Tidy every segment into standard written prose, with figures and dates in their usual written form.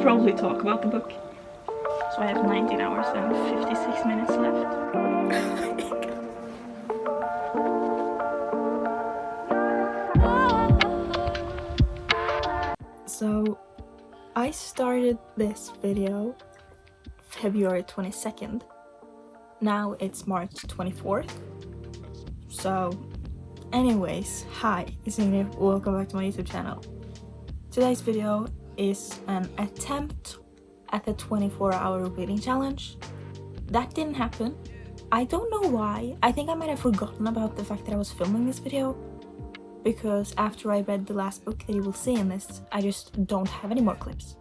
probably talk about the book. So I have 19 hours and 56 minutes left. So I started this video February 22nd. Now it's March 24th. So anyways, hi, it's Ingrid, welcome back to my YouTube channel. Today's video is an attempt at the 24-hour reading challenge. That didn't happen. I don't know why. I think I might have forgotten about the fact that I was filming this video, because after I read the last book that you will see in this, I just don't have any more clips.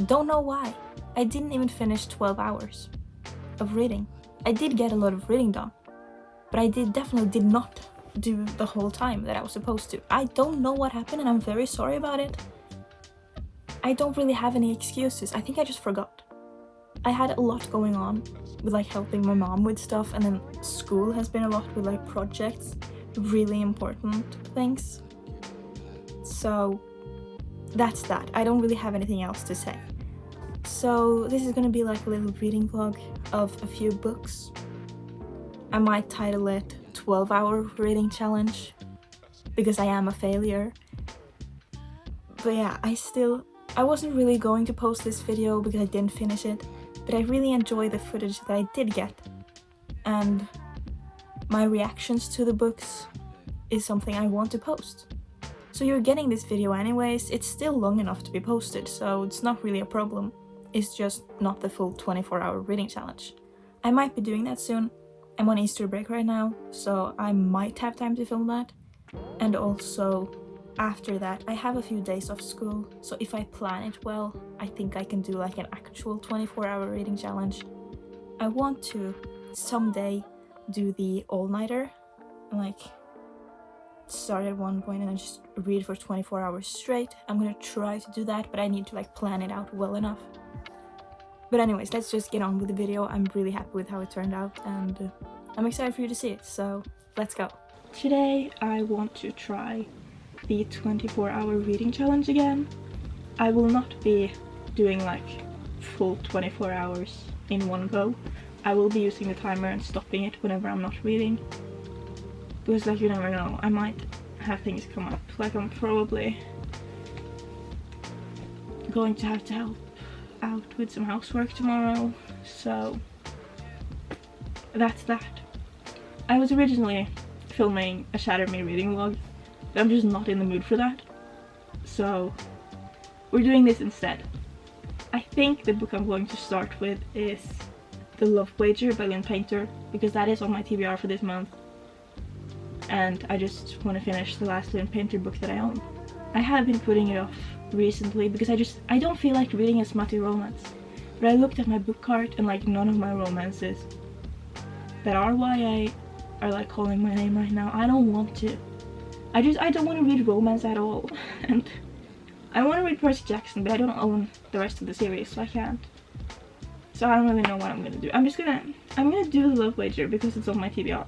Don't know why. I didn't even finish 12 hours of reading. I did get a lot of reading done, but I definitely did not do the whole time that I was supposed to. I don't know what happened and I'm very sorry about it. I don't really have any excuses. I think I just forgot. I had a lot going on with like helping my mom with stuff, and then school has been a lot with like projects, really important things. So that's that. I don't really have anything else to say. So this is gonna be like a little reading vlog of a few books. I might title it 12-hour reading challenge because I am a failure. But yeah, I wasn't really going to post this video because I didn't finish it, but I really enjoy the footage that I did get, and my reactions to the books is something I want to post. So you're getting this video anyways. It's still long enough to be posted, so it's not really a problem. It's just not the full 24-hour reading challenge. I might be doing that soon. I'm on Easter break right now, so I might have time to film that. And also, after that, I have a few days off school, so if I plan it well, I think I can do like an actual 24-hour reading challenge. I want to someday do the all-nighter, and like start at one point and then just read for 24 hours straight. I'm gonna try to do that, but I need to like plan it out well enough. But anyways, let's just get on with the video. I'm really happy with how it turned out, and I'm excited for you to see it, so let's go. Today I want to try the 24-hour reading challenge again. I will not be doing like full 24 hours in one go. I will be using the timer and stopping it whenever I'm not reading, because like you never know, I might have things come up. Like I'm probably going to have to help out with some housework tomorrow, so that's that. I was originally filming a Shatter Me reading vlog, but I'm just not in the mood for that, so we're doing this instead. I think the book I'm going to start with is The Love Wager by Lynn Painter, because that is on my TBR for this month, and I just want to finish the last Lynn Painter book that I own. I have been putting it off recently because I don't feel like reading a smutty romance, but I looked at my book cart and like none of my romances that are YA are like calling my name right now. I don't want to. I don't want to read romance at all, and I want to read Percy Jackson, but I don't own the rest of the series, so I can't. So I don't really know what I'm gonna do. I'm gonna do The Love Wager because it's on my TBR,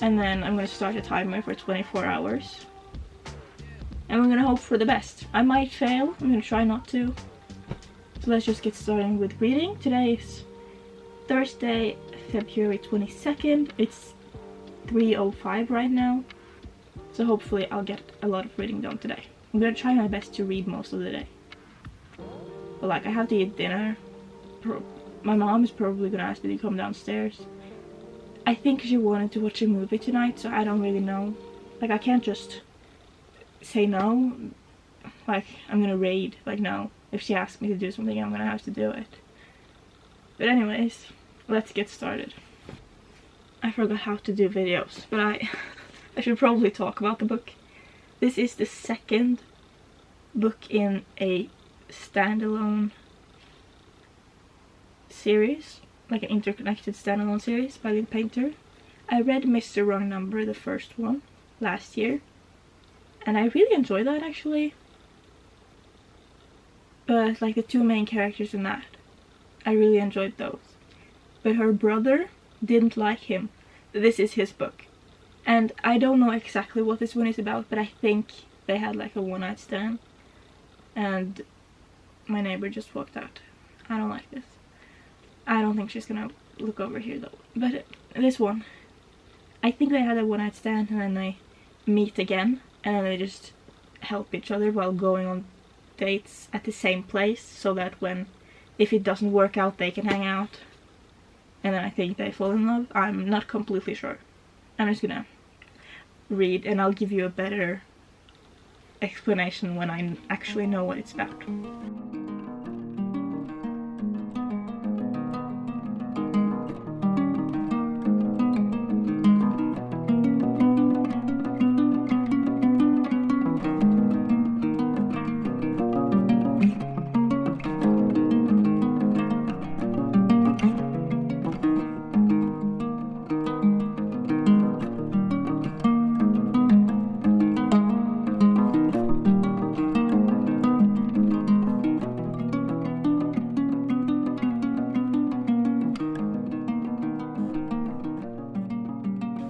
and then I'm gonna start a timer for 24 hours, and we're gonna hope for the best. I might fail. I'm gonna try not to. So let's just get started with reading. Today is Thursday, February 22nd. It's 3:05 right now, so hopefully I'll get a lot of reading done today. I'm gonna try my best to read most of the day. But like, I have to eat dinner. My mom is probably gonna ask me to come downstairs. I think she wanted to watch a movie tonight, so I don't really know. Like, I can't just say no. Like, I'm gonna raid. Like, no. If she asks me to do something, I'm gonna have to do it. But anyways, let's get started. I forgot how to do videos, but I should probably talk about the book. This is the second book in a standalone series, like an interconnected standalone series by Lynn Painter. I read Mr. Wrong Number, the first one, last year, and I really enjoyed that actually. But like the two main characters in that, I really enjoyed those. But her brother didn't like him. This is his book. And I don't know exactly what this one is about, but I think they had like a one-night stand. And my neighbor just walked out. I don't like this. I don't think she's gonna look over here though. But this one, I think they had a one-night stand and then they meet again and then they just help each other while going on dates at the same place, so that if it doesn't work out they can hang out, and then I think they fall in love. I'm not completely sure. I'm just gonna read and I'll give you a better explanation when I actually know what it's about.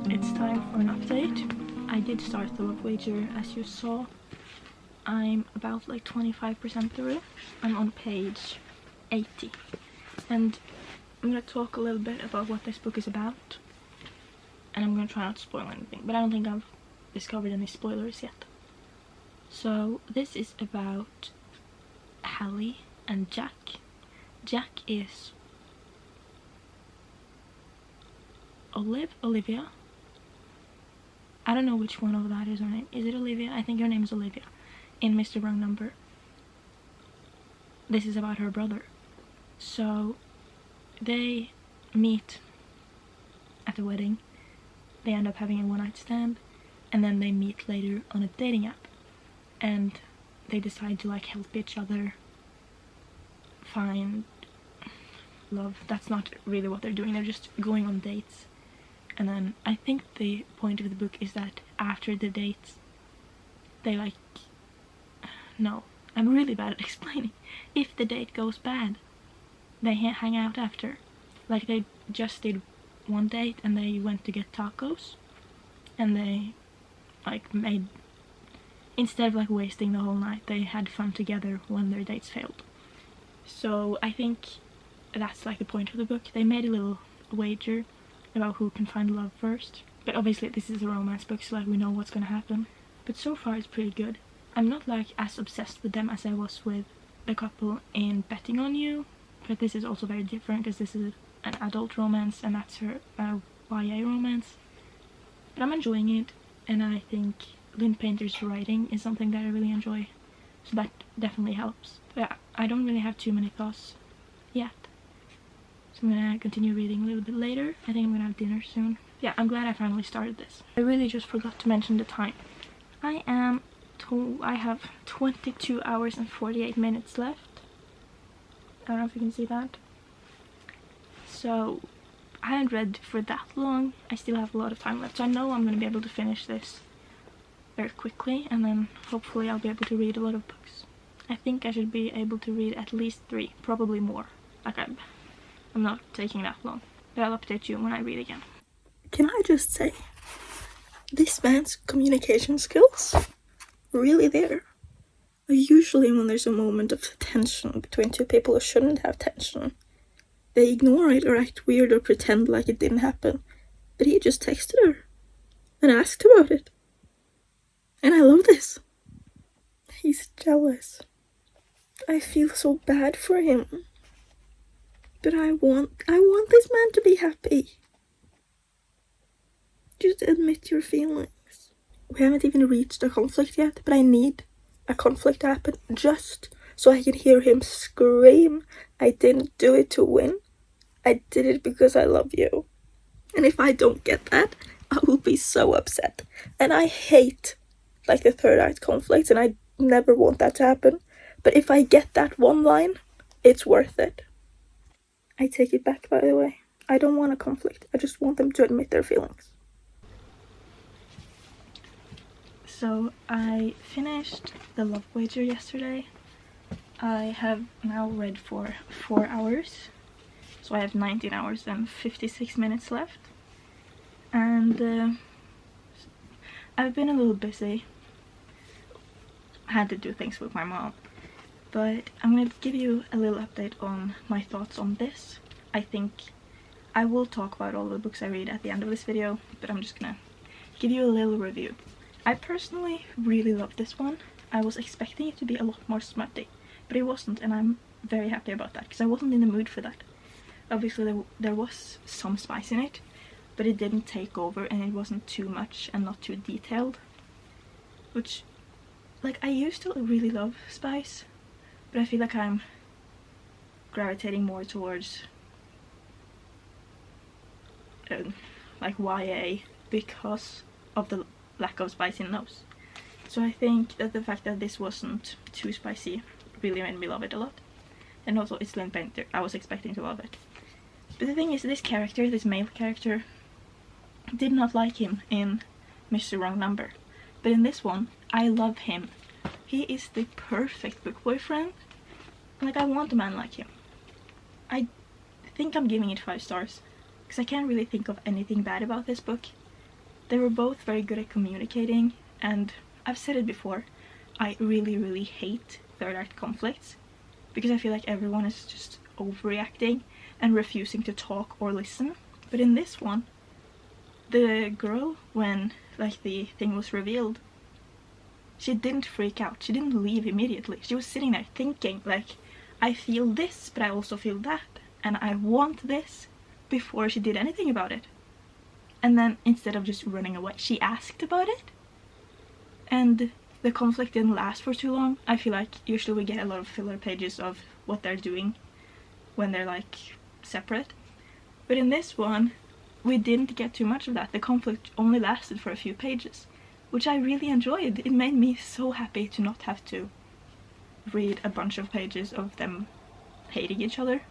It's time for an update. I did start the love wager, as you saw. I'm about like 25% through. I'm on page 80. And I'm gonna talk a little bit about what this book is about. And I'm gonna try not to spoil anything, but I don't think I've discovered any spoilers yet. So this is about Hiii and Jack. Jack is Olivia. I don't know which one of that is her name. Is it Olivia? I think her name is Olivia in Mr. Wrong Number. This is about her brother. So they meet at the wedding. They end up having a one-night stand, and then they meet later on a dating app, and they decide to like help each other find love. That's not really what they're doing. They're just going on dates. And then I think the point of the book is that after the dates, they like... No, I'm really bad at explaining. If the date goes bad, they hang out after. Like they just did one date and they went to get tacos. And they like made... Instead of like wasting the whole night, they had fun together when their dates failed. So I think that's like the point of the book. They made a little wager about who can find love first, but obviously this is a romance book, so like we know what's gonna happen. But so far it's pretty good. I'm not like as obsessed with them as I was with the couple in Betting on You, but this is also very different because this is an adult romance and that's her YA romance. But I'm enjoying it, and I think Lynn Painter's writing is something that I really enjoy, so that definitely helps. But yeah, I don't really have too many thoughts yet. So I'm gonna continue reading a little bit later. I think I'm gonna have dinner soon. Yeah, I'm glad I finally started this. I really just forgot to mention the time. I have 22 hours and 48 minutes left. I don't know if you can see that. So I haven't read for that long. I still have a lot of time left, so I know I'm gonna be able to finish this very quickly, and then hopefully I'll be able to read a lot of books. I think I should be able to read at least 3, probably more. Like I'm not taking that long, but I'll update you when I read again. Can I just say, this man's communication skills, really there. Usually when there's a moment of tension between two people who shouldn't have tension, they ignore it or act weird or pretend like it didn't happen. But he just texted her and asked about it. And I love this. He's jealous. I feel so bad for him. But I want this man to be happy. Just admit your feelings. We haven't even reached a conflict yet, but I need a conflict to happen just so I can hear him scream, I didn't do it to win. I did it because I love you. And if I don't get that, I will be so upset. And I hate like the third act conflicts, and I never want that to happen. But if I get that one line, it's worth it. I take it back, by the way. I don't want a conflict. I just want them to admit their feelings. So I finished the love wager yesterday. I have now read for 4 hours. So I have 19 hours and 56 minutes left. And I've been a little busy. I had to do things with my mom. But I'm gonna give you a little update on my thoughts on this. I think I will talk about all the books I read at the end of this video, but I'm just gonna give you a little review. I personally really love this one. I was expecting it to be a lot more smutty, but it wasn't, and I'm very happy about that because I wasn't in the mood for that. Obviously there was some spice in it, but it didn't take over and it wasn't too much and not too detailed. Which, like, I used to really love spice, but I feel like I'm gravitating more towards like YA because of the lack of spice in those. So I think that the fact that this wasn't too spicy really made me love it a lot. And also it's Lynn Painter, I was expecting to love it. But the thing is, this character, this male character, did not like him in Mr. Wrong Number. But in this one, I love him. He is the perfect book boyfriend. Like, I want a man like him. I think I'm giving it 5 stars. Because I can't really think of anything bad about this book. They were both very good at communicating. And I've said it before, I really hate third act conflicts. Because I feel like everyone is just overreacting and refusing to talk or listen. But in this one, the girl, when like the thing was revealed, she didn't freak out. She didn't leave immediately. She was sitting there thinking, like, I feel this, but I also feel that, and I want this, before she did anything about it. And then instead of just running away, she asked about it. And the conflict didn't last for too long. I feel like usually we get a lot of filler pages of what they're doing when they're like separate. But in this one, we didn't get too much of that. The conflict only lasted for a few pages, which I really enjoyed. It made me so happy to not have to read a bunch of pages of them hating each other.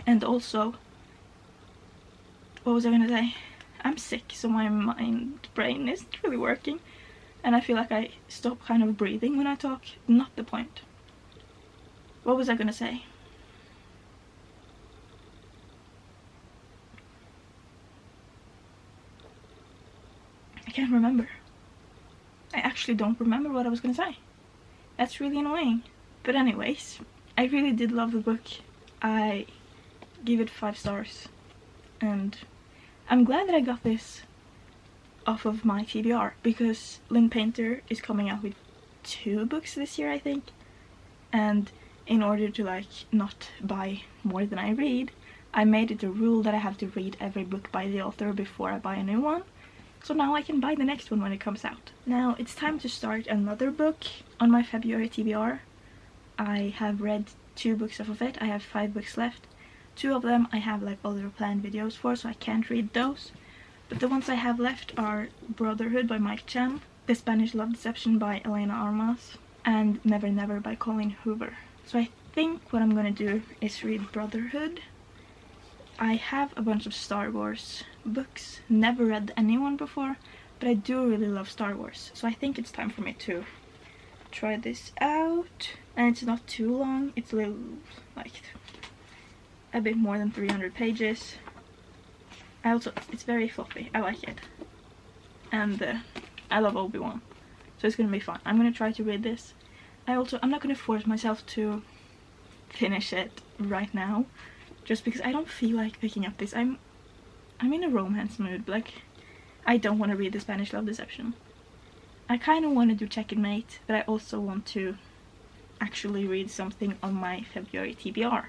And also, what was I gonna say? I'm sick, so my brain isn't really working. And I feel like I stop kind of breathing when I talk. Not the point. What was I gonna say? I can't remember. I actually don't remember what I was gonna say. That's really annoying. But anyways, I really did love the book. I give it 5 stars. And I'm glad that I got this off of my TBR, because Lynn Painter is coming out with 2 books this year, I think. And in order to like not buy more than I read, I made it a rule that I have to read every book by the author before I buy a new one. So now I can buy the next one when it comes out. Now it's time to start another book on my February TBR. I have read 2 books off of it. I have 5 books left. 2 of them I have like other planned videos for, so I can't read those. But the ones I have left are Brotherhood by Mike Chen, The Spanish Love Deception by Elena Armas, and Never Never by Colleen Hoover. So I think what I'm gonna do is read Brotherhood. I have a bunch of Star Wars books, never read anyone before, but I do really love Star Wars, so I think it's time for me to try this out. And it's not too long, it's a little, like, a bit more than 300 pages. It's very floppy, I like it. And I love Obi-Wan, so it's gonna be fun. I'm gonna try to read this. I'm not gonna force myself to finish it right now, just because I don't feel like picking up this. I'm in a romance mood, but like, I don't want to read The Spanish Love Deception. I kind of want to do Checkmate, but I also want to actually read something on my February TBR.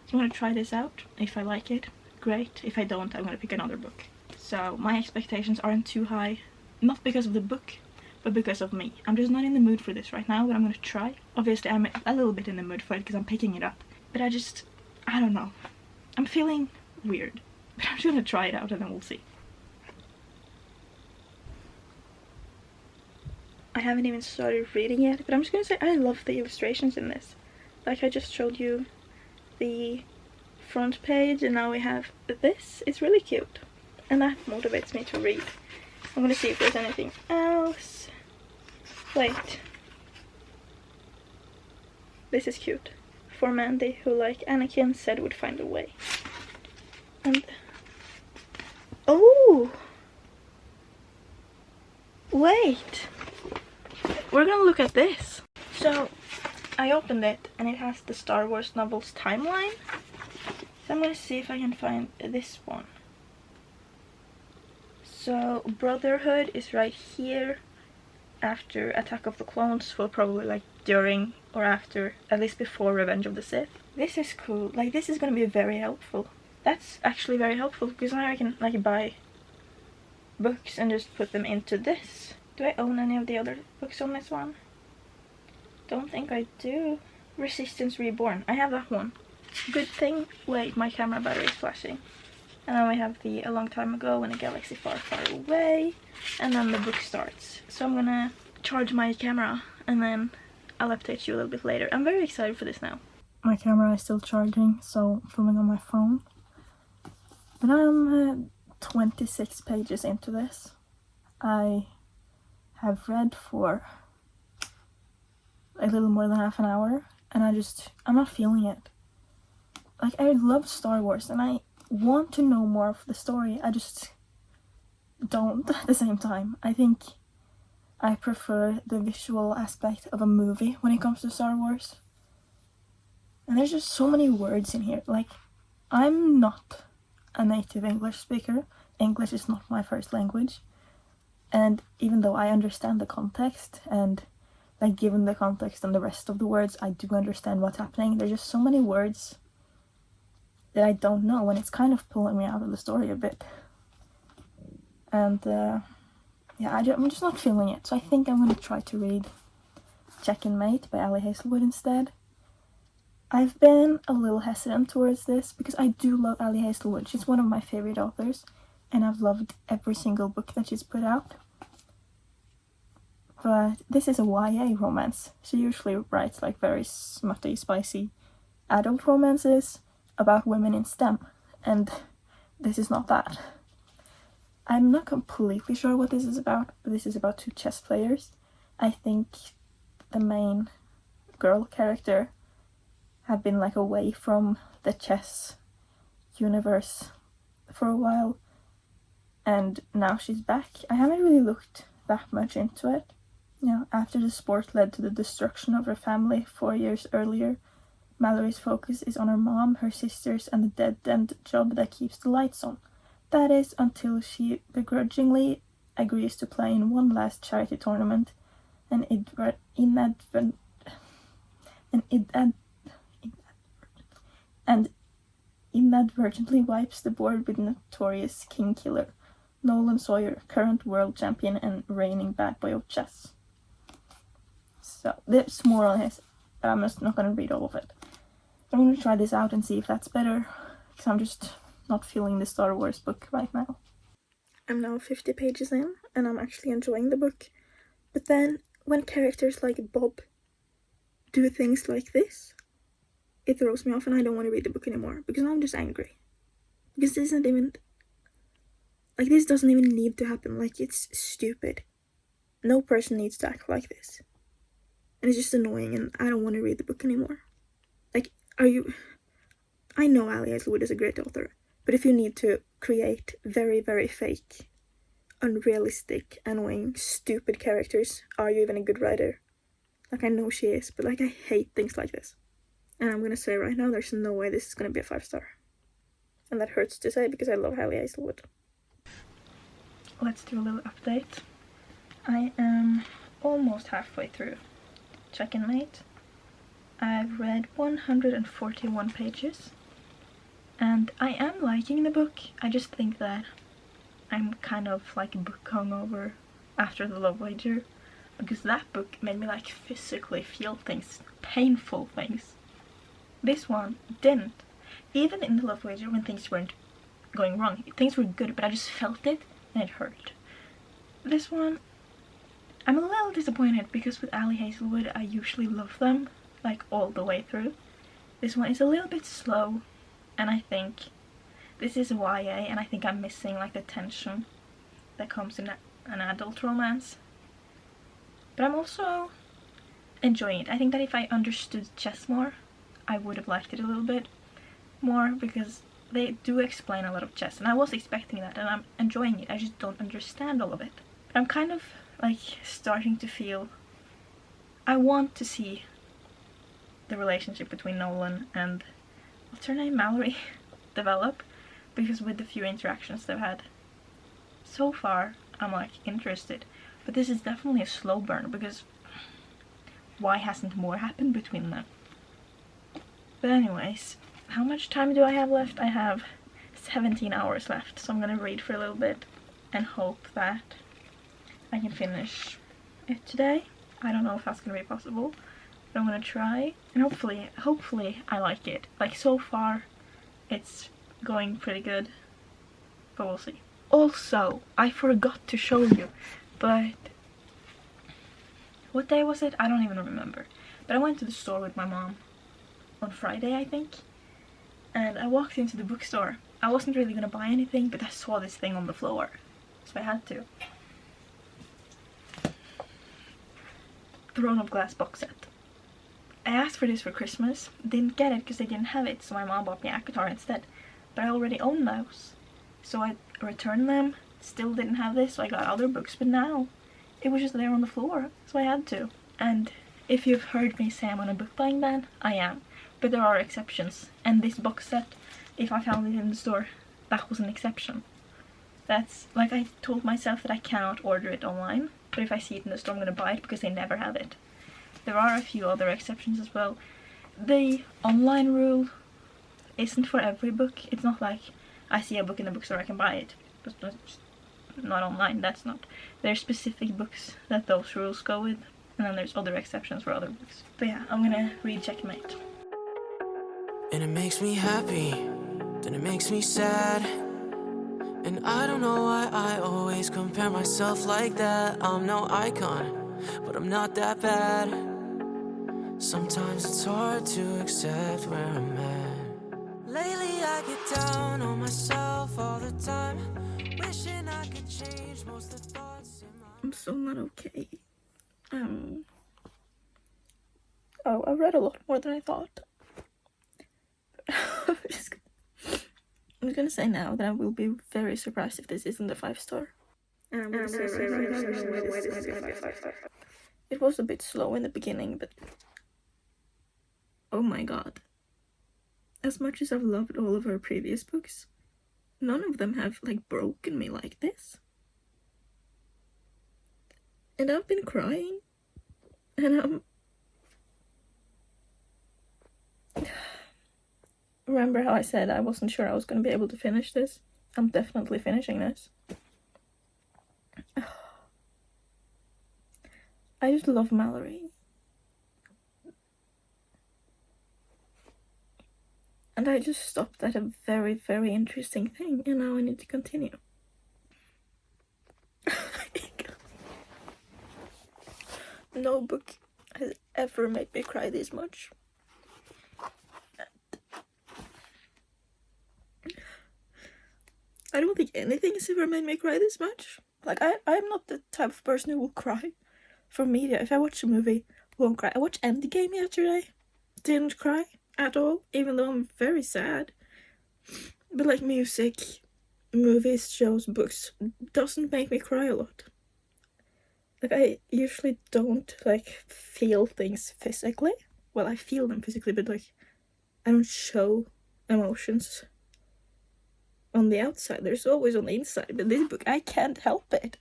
So I'm going to try this out. If I like it, great. If I don't, I'm going to pick another book. So my expectations aren't too high, not because of the book, but because of me. I'm just not in the mood for this right now, but I'm going to try. Obviously, I'm a little bit in the mood for it because I'm picking it up, but I don't know. I'm feeling weird, but I'm just gonna try it out and then we'll see. I haven't even started reading yet, but I'm just gonna say I love the illustrations in this. Like, I just showed you the front page and now we have this. It's really cute and that motivates me to read. I'm gonna see if there's anything else. Wait. This is cute. For Mandy, who like Anakin said would find a way. And oh, wait, we're gonna look at this. So I opened it and it has the Star Wars novels timeline. So I'm gonna see if I can find this one. So Brotherhood is right here. After Attack of the Clones, well, probably like during or after, at least before Revenge of the Sith. This is cool. Like, this is gonna be very helpful. That's actually very helpful because now I can like buy books and just put them into this. Do I own any of the other books on this one? Don't think I do. Resistance Reborn. I have that one. Good thing. Wait, my camera battery is flashing. And then we have the A Long Time Ago in a Galaxy Far, Far Away. And then the book starts. So I'm gonna charge my camera and then I'll update you a little bit later. I'm very excited for this now. My camera is still charging, so I'm filming on my phone. But I'm 26 pages into this. I have read for a little more than half an hour and I'm not feeling it. Like, I love Star Wars and I want to know more of the story. I just don't at the same time. I think I prefer the visual aspect of a movie when it comes to Star Wars. And there's just so many words in here. Like, I'm not a native English speaker. English is not my first language. And even though I understand the context and like given the context and the rest of the words, I do understand what's happening. There's just so many words that I don't know, and it's kind of pulling me out of the story a bit. And yeah, I'm just not feeling it. So I think I'm gonna try to read Check-in-Mate by Ali Hazelwood instead. I've been a little hesitant towards this because I do love Ali Hazelwood. She's one of my favorite authors and I've loved every single book that she's put out. But this is a YA romance. She usually writes like very smutty, spicy adult romances about women in STEM, and this is not that. I'm not completely sure what this is about, but this is about two chess players. I think the main girl character had been like away from the chess universe for a while, and now she's back. I haven't really looked that much into it. You know, after the sport led to the destruction of her family 4 years earlier, Mallory's focus is on her mom, her sisters, and the dead-end job that keeps the lights on. That is, until she begrudgingly agrees to play in one last charity tournament and inadvertently wipes the board with notorious king killer Nolan Sawyer, current world champion and reigning bad boy of chess. So there's more on his, but I'm just not going to read all of it. I'm going to try this out and see if that's better, because I'm just not feeling the Star Wars book right now. I'm now 50 pages in, and I'm actually enjoying the book. But then, when characters like Bob do things like this, it throws me off and I don't want to read the book anymore, because I'm just angry. Because this isn't even... like, this doesn't even need to happen. Like, it's stupid. No person needs to act like this. And it's just annoying, and I don't want to read the book anymore. Like, I know Ali Hazelwood is a great author, but if you need to create very, very fake, unrealistic, annoying, stupid characters, are you even a good writer? Like, I know she is, but like, I hate things like this. And I'm gonna say right now, there's no way this is gonna be a 5-star. And that hurts to say because I love Ali Hazelwood. Let's do a little update. I am almost halfway through Check-in-Mate. I've read 141 pages, and I am liking the book. I just think that I'm kind of like book hungover after The Love Wager, because that book made me like physically feel things, painful things. This one didn't. Even in The Love Wager, when things weren't going wrong, things were good, but I just felt it and it hurt. This one, I'm a little disappointed because with Ali Hazelwood I usually love them like all the way through. This one is a little bit slow, and I think this is YA, and I think I'm missing like the tension that comes in an adult romance. But I'm also enjoying it. I think that if I understood chess more, I would have liked it a little bit more, because they do explain a lot of chess, and I was expecting that, and I'm enjoying it. I just don't understand all of it. But I'm kind of like starting to feel I want to see the relationship between Nolan and, what's her name, Mallory, develop, because with the few interactions they've had so far, I'm like interested. But this is definitely a slow burn, because why hasn't more happened between them? But anyways, how much time do I have left? I have 17 hours left, so I'm gonna read for a little bit and hope that I can finish it today. I don't know if that's gonna be possible, but I'm gonna try, and hopefully I like it. Like, so far it's going pretty good, but we'll see. Also, I forgot to show you, but what day was it? I don't even remember. But I went to the store with my mom on Friday, I think, and I walked into the bookstore. I wasn't really gonna buy anything, but I saw this thing on the floor, so I had to. Throne of Glass box set. I asked for this for Christmas, didn't get it because they didn't have it, so my mom bought me Akatar instead. But I already own those, so I returned them, still didn't have this, so I got other books, but now it was just there on the floor, so I had to. And if you've heard me say I'm on a book buying ban, I am, but there are exceptions, and this box set, if I found it in the store, that was an exception. That's, like, I told myself that I cannot order it online, but if I see it in the store I'm gonna buy it because they never have it. There are a few other exceptions as well. The online rule isn't for every book. It's not like I see a book in the bookstore I can buy it, but not online. That's not. There's specific books that those rules go with, and then there's other exceptions for other books. But yeah, I'm gonna read Checkmate. And it makes me happy, then it makes me sad. And I don't know why I always compare myself like that. I'm no icon, but I'm not that bad. Sometimes it's hard to accept where I'm at. Lately I get down on myself all the time, wishing I could change most of the thoughts in my... I'm so not okay. Oh, I read a lot more than I thought. I'm gonna say now that I will be very surprised if this isn't a 5-star. It was a bit slow in the beginning, but oh my god. As much as I've loved all of her previous books, none of them have, like, broken me like this. And I've been crying, and remember how I said I wasn't sure I was going to be able to finish this? I'm definitely finishing this. I just love Mallory. And I just stopped at a very, very interesting thing, and now I need to continue. No book has ever made me cry this much. I don't think anything has ever made me cry this much. Like, I'm not the type of person who will cry for media. If I watch a movie, won't cry. I watched Endgame yesterday. Didn't cry at all, even though I'm very sad. But like, music, movies, shows, books doesn't make me cry a lot. Like, I usually don't, like, feel things physically. Well, I feel them physically, but like, I don't show emotions on the outside. There's always on the inside, but this book, I can't help it.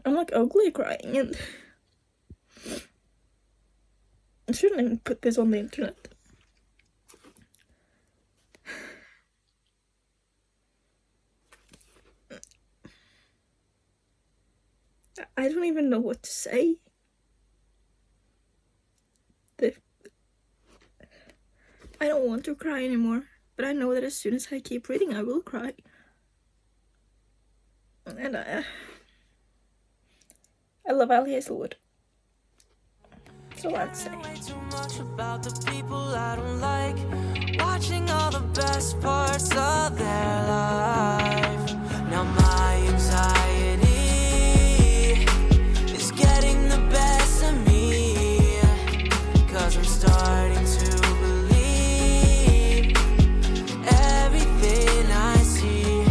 I'm like ugly crying, and I shouldn't even put this on the internet. I don't even know what to say. I don't want to cry anymore, but I know that as soon as I keep reading, I will cry. And I love Ali Hazelwood. So I'd say. Too much about the people I don't like, watching all the best parts of their life. Now my anxiety is getting the best of me, 'cause I'm starting to believe everything I see.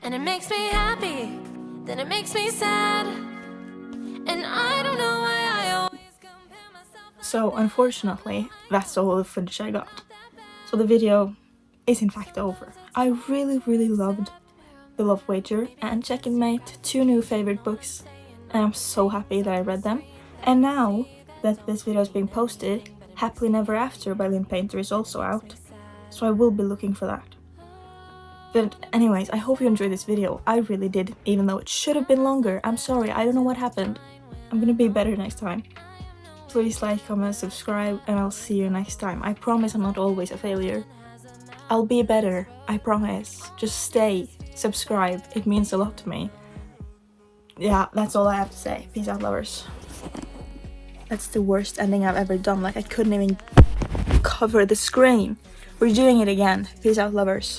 And it makes me happy, then it makes me sad, and I don't know why I always compare myself like So unfortunately, that's all the footage I got. So the video is in fact over. I really loved The Love Wager and Checkmate, 2 new favorite books, and I'm so happy that I read them. And now that this video is being posted, Happily Never After by Lynn Painter is also out, so I will be looking for that. But anyways, I hope you enjoyed this video. I really did, even though it should have been longer. I'm sorry, I don't know what happened. I'm gonna be better next time. Please like, comment, subscribe, and I'll see you next time. I promise I'm not always a failure. I'll be better, I promise. Just stay, subscribe, it means a lot to me. Yeah, that's all I have to say. Peace out, lovers. That's the worst ending I've ever done. Like, I couldn't even cover the screen. We're doing it again. Peace out, lovers.